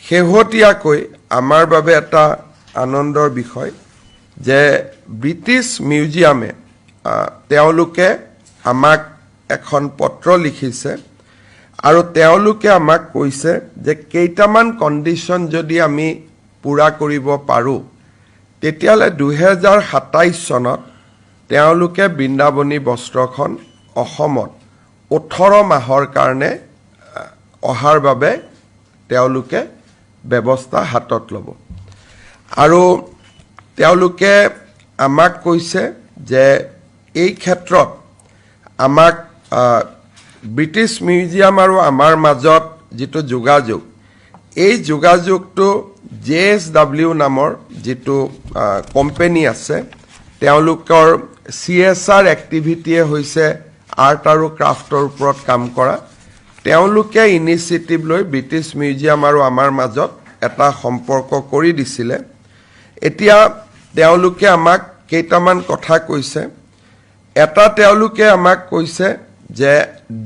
শেহতীয়াকৈ আমাৰ বাবে এটা আনন্দৰ বিষয় যে ব্ৰিটিছ মিউজিয়ামে তেওঁলোকে আমাক এখন পত্ৰ লিখিছে আৰু তেওঁলোকে আমাক কৈছে যে কেইটামান কণ্ডিশ্যন যদি আমি পূৰা কৰিব পাৰোঁ তেতিয়াহ'লে 2027 চনত তেওঁলোকে বৃন্দাবনী বস্ত্ৰখন অসমত 18 মাহৰ কাৰণে অহাৰ বাবে তেওঁলোকে ব্যৱস্থা হাতত ল'ব আৰু তেওঁলোকে আমাক কৈছে যে এই ক্ষেত্ৰত আমাক ব্ৰিটিছ মিউজিয়াম আৰু আমাৰ মাজত যিটো যোগাযোগ এই যোগাযোগটো JSW নামৰ যিটো কোম্পানী আছে তেওঁলোকৰ CSR এক্টিভিটিয়ে হৈছে আৰ্ট আৰু ক্ৰাফ্টৰ ওপৰত কাম কৰা তেওঁলোকে ইনিচিয়েটিভ লৈ ব্ৰিটিছ মিউজিয়াম আৰু আমাৰ মাজত এটা সম্পৰ্ক কৰি দিছিলে এতিয়া তেওঁলোকে আমাক কেইটামান কথা কৈছে এটা তেওঁলোকে আমাক কৈছে যে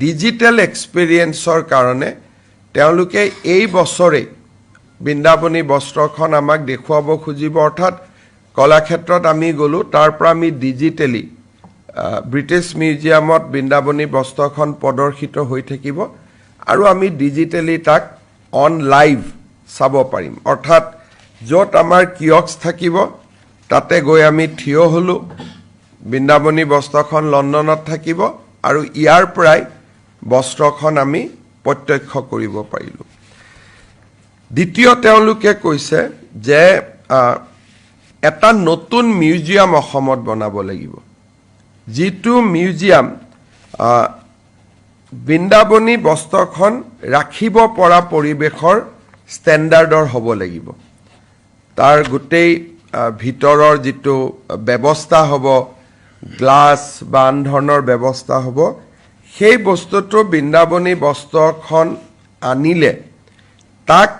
ডিজিটেল এক্সপেৰিয়েন্সৰ কাৰণে তেওঁলোকে এই বছৰে বৃন্দাবনী বস্ত্ৰখন আমাক দেখুৱাব খুজিব অৰ্থাৎ কলাক্ষেত্ৰত আমি গ'লো তাৰ পৰা আমি ডিজিটেলি ব্ৰিটিছ মিউজিয়ামত বৃন্দাবনী বস্ত্ৰখন প্ৰদৰ্শিত হৈ থাকিব আৰু আমি ডিজিটেলি তাক অন লাইভ চাব পাৰিম অৰ্থাৎ য'ত আমাৰ কিয়ক্স থাকিব তাতে গৈ আমি থিয় হ'লো বৃন্দাবনী বস্ত্ৰখন লণ্ডনত থাকিব আৰু ইয়াৰ পৰাই বস্ত্ৰখন আমি প্ৰত্যক্ষ কৰিব পাৰিলোঁ দ্বিতীয় তেওঁলোকে কৈছে যে এটা নতুন মিউজিয়াম অসমত বনাব লাগিব যিটো মিউজিয়াম বৃন্দাবনী বস্ত্ৰখন ৰাখিব পৰা পৰিৱেশৰ ষ্টেণ্ডাৰ্ডৰ হ'ব লাগিব তাৰ গোটেই ভিতৰৰ যিটো ব্যৱস্থা হ'ব গ্লাছ বা আন ধৰণৰ ব্যৱস্থা হ'ব সেই বস্তুটো বৃন্দাবনী বস্ত্ৰখন আনিলে তাক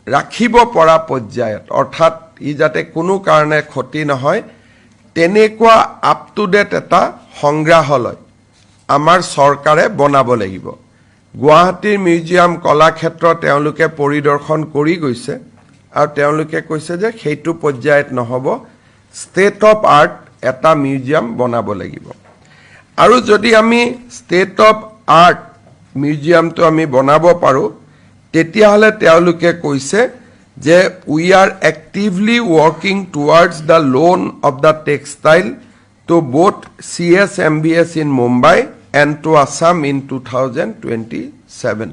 ৰাখিব পৰা পৰ্যায়ত অৰ্থাৎ ই যাতে কোনো কাৰণে ক্ষতি নহয় তেনেকুৱা আপ টু ডেট এটা সংগ্ৰহালয় আমাৰ চৰকাৰে বনাব লাগিব গুৱাহাটীৰ মিউজিয়াম কলাক্ষেত্ৰ তেওঁলোকে পৰিদৰ্শন কৰি গৈছে আৰু তেওঁলোকে কৈছে যে সেইটো পৰ্যায়ত নহ'ব ষ্টেট অফ আৰ্ট এটা মিউজিয়াম বনাব লাগিব আৰু যদি আমি ষ্টেট অফ আৰ্ট মিউজিয়ামটো আমি বনাব পাৰোঁ তেতিয়াহ'লে তেওঁলোকে কৈছে যে we are actively working towards the loan of the textile to both CSMBS in Mumbai and to Assam in 2027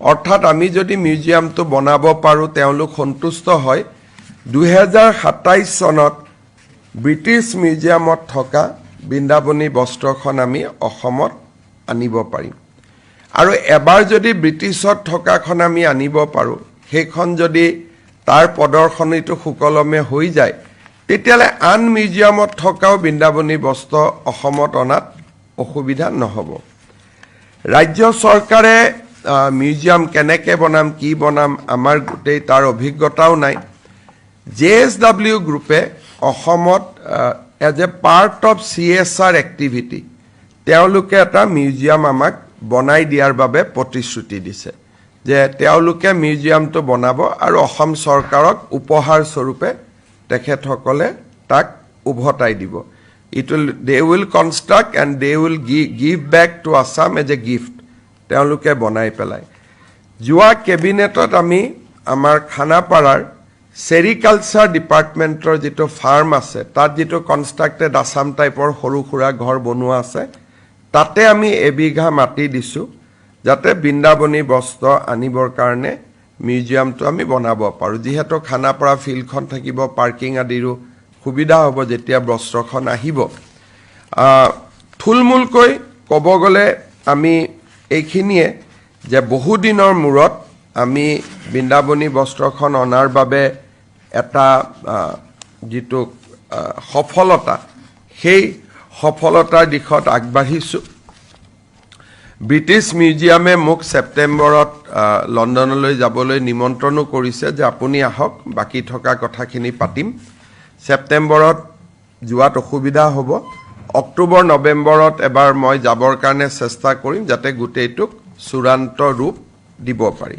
অৰ্থাৎ আমি যদি মিউজিয়ামটো বনাব পাৰোঁ তেওঁলোক সন্তুষ্ট হয় 2027 চনত ব্ৰিটিছ মিউজিয়ামত থকা বৃন্দাবনী বস্ত্ৰখন আমি অসমত আনিব পাৰিম আৰু এবাৰ যদি ব্ৰিটিছত থকাখন আমি আনিব পাৰোঁ সেইখন যদি তাৰ প্ৰদৰ্শনীটো সুকলমে হৈ যায় তেতিয়াহ'লে আন মিউজিয়ামত থকাও বৃন্দাবনী বস্ত্ৰ অসমত অনাত অসুবিধা নহ'ব ৰাজ্য চৰকাৰে মিউজিয়াম কেনেকৈ বনাম কি বনাম আমাৰ গোটেই তাৰ অভিজ্ঞতাও নাই JSW গ্ৰুপে অসমত as a part of CSR activity তেওঁলোকে এটা মিউজিয়াম আমাক বনাই দিয়াৰ বাবে প্ৰতিশ্ৰুতি দিছে যে তেওঁলোকে মিউজিয়ামটো বনাব আৰু অসম চৰকাৰক উপহাৰ স্বৰূপে তেখেতসকলে তাক উভতাই দিব they will construct and they will give back to Assam as a gift তেওঁলোকে বনাই পেলাই যোৱা কেবিনেটত আমি আমাৰ খানাপাৰাৰ সেৰিকালচাৰ ডিপাৰ্টমেণ্টৰ যিটো ফাৰ্ম আছে তাত যিটো কনষ্ট্ৰাক্টেড আছাম টাইপৰ সৰু সুৰা ঘৰ বনোৱা আছে তাতে আমি এবিঘা মাটি দিছোঁ যাতে বৃন্দাবনী বস্ত্ৰ আনিবৰ কাৰণে মিউজিয়ামটো আমি বনাব পাৰোঁ যিহেতু খানাপাৰা ফিল্ডখন থাকিব পাৰ্কিং আদিৰো সুবিধা হ'ব যেতিয়া বস্ত্ৰখন আহিব থুলমূলকৈ ক'ব গ'লে আমি এইখিনিয়ে যে বহুদিনৰ মূৰত আমি বৃন্দাবনী বস্ত্ৰখন অনাৰ বাবে এটা যিটো সফলতা সেই সফলতাৰ দিশত আগবাঢ়িছোঁ ব্ৰিটিছ মিউজিয়ামে মোক ছেপ্টেম্বৰত লণ্ডনলৈ যাবলৈ নিমন্ত্ৰণো কৰিছে যে আপুনি আহক বাকী থকা কথাখিনি পাতিম ছেপ্টেম্বৰত যোৱাত অসুবিধা হ'ব অক্টোবৰ নৱেম্বৰত এবাৰ মই যাবৰ কাৰণে চেষ্টা কৰিম যাতে গোটেইটোক চূড়ান্ত ৰূপ দিব পাৰি